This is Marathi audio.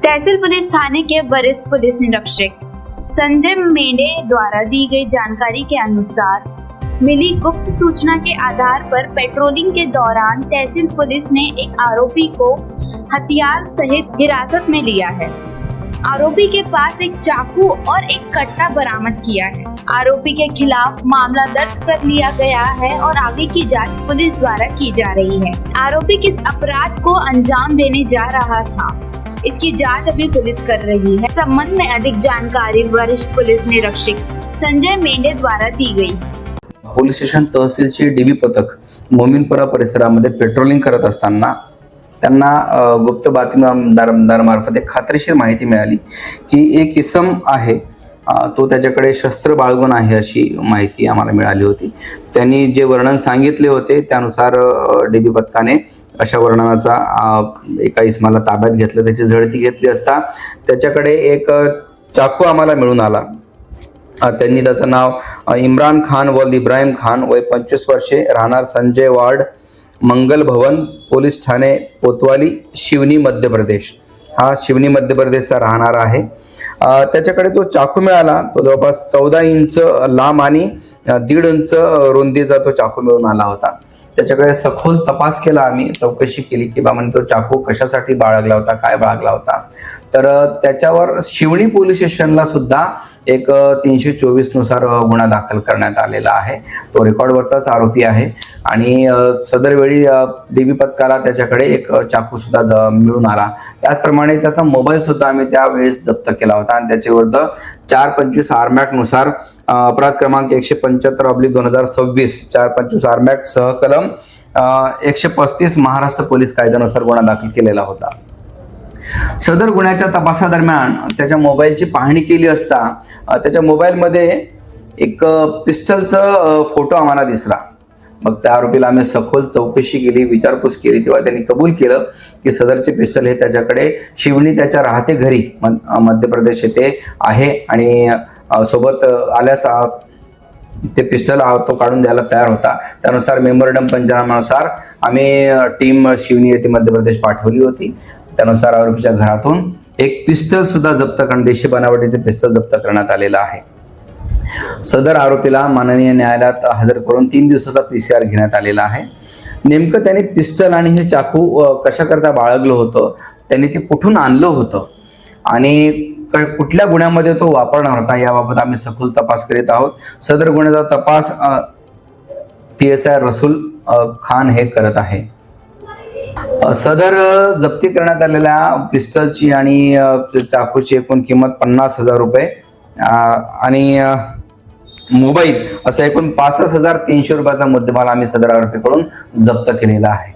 तहसील पुलिस थाने के वरिष्ठ पुलिस निरीक्षक संजय मेंढे द्वारा दी गई जानकारी के अनुसार मिली गुप्त सूचना के आधार पर पेट्रोलिंग के दौरान तहसील पुलिस ने एक आरोपी को हथियार सहित हिरासत में लिया है। आरोपी के पास एक चाकू और एक कट्टा बरामद किया है। आरोपी के खिलाफ मामला दर्ज कर लिया गया है और आगे की जांच पुलिस द्वारा की जा रही है। आरोपी किस अपराध को अंजाम देने जा रहा था, इसकी जांच अभी पुलिस कर रही है। संबंध में अधिक जानकारी वरिष्ठ पुलिस निरीक्षक संजय मेंढे द्वारा दी गई। पोलीस स्टेशन तहसीलचे डीबी पथक मोमीनपुरा परिसरामध्ये पेट्रोलिंग करत असताना त्यांना गुप्त बातमीदारामार्फत एक खात्रीशीर माहिती मिळाली की एक इसम आहे, तो त्याच्याकडे शस्त्र बाळगून आहे अशी माहिती आम्हाला मिळाली होती। त्यांनी जे वर्णन सांगितले होते त्यानुसार डीबी पथकाने अशा वर्णनाचा एका इसमाला ताब्यात घेतलं, त्याची झडती घेतली असता त्याच्याकडे एक चाकू आम्हाला मिळून आला। त्यांनी त्याचं नाव इम्रान खान वल्द इब्राहिम खान, वय 25 वर्षे, राहणार संजय वार्ड, मंगल भवन, पोलीस ठाणे कोतवाली, शिवनी मध्य प्रदेश। हा शिवनी मध्य प्रदेशचा राहणार आहे। त्याच्याकडे तो चाकू मिळाला, तो जवळपास 14 इंच लांब आणि 1.5 इंच रुंदीचा तो चाकू मिळून आला होता। त्याच्याकडे सखोल तपास केला, आम्ही चौकशी केली की बाबा तो चाकू कशासाठी बाळगला होता, काय बाळगला होता। तर त्याच्यावर शिवणी पोलीस स्टेशनला सुद्धा एक 324 नुसार गुन्हा दाखल करण्यात आलेला आहे। तो रेकॉर्डवरचाच आरोपी आहे आणि सदर वेळी डीबी पथकाला त्याच्याकडे एक चाकू सुद्धा मिळून आला। त्याचप्रमाणे त्याचा मोबाईल सुद्धा आम्ही त्यावेळेस जप्त केला होता आणि त्याच्या विरुद्ध 425 आरमॅक नुसार अपराध क्रमांक 175/2026 425 आरमॅक सहकलम 135 महाराष्ट्र पोलीस कायद्यानुसार गुन्हा दाखल केलेला होता। सदर गुन्ह्याच्या तपासादरम्यान त्याच्या मोबाईलची पाहणी केली असता त्याच्या मोबाईलमध्ये एक पिस्टलचा फोटो आम्हाला दिसला। मग त्या आरोपीला आम्ही सखोल चौकशी केली, विचारपूस केली, तेव्हा त्यांनी कबूल केलं की सदरचे पिस्टल हे त्याच्याकडे शिवणी त्याच्या राहते घरी मध्य प्रदेश येथे आहे आणि सोबत आल्यास ते पिस्टल तो काढून द्यायला तयार होता। त्यानुसार मेमोरंडम पंचनाम्यानुसार आम्ही टीम शिवनी येथे मध्य प्रदेश पाठवली होती। त्यानुसार आरोपीच्या घरातून एक पिस्टल सुद्धा जप्त करून देशी बनावटीचे पिस्टल जप्त करण्यात आलेला आहे। सदर आरोपीला माननीय न्यायालयात हजर करून 3 दिवसाचा PCR घेण्यात आलेला आहे। नेमकं त्यांनी पिस्टल आणि हे चाकू कशाकरता बाळगलं होतं, त्यांनी ते कुठून आणलं होतं आणि कुठल्या गुन्ह्यामध्ये तो वापरणार होता याबाबत आम्ही सखोल तपास करीत आहोत। सदर गुन्ह्याचा तपास PSI रसूल खान हे करत आहे। सदर जप्ती करण्यात आलेल्या पिस्टलची आणि चाकूची एकूण किंमत 50,000 रुपये आणि मोबाईल असा एकूण 65,300 रुपयाचा मुद्देमाल आम्ही सदर आरोपीकडून जप्त केलेला आहे।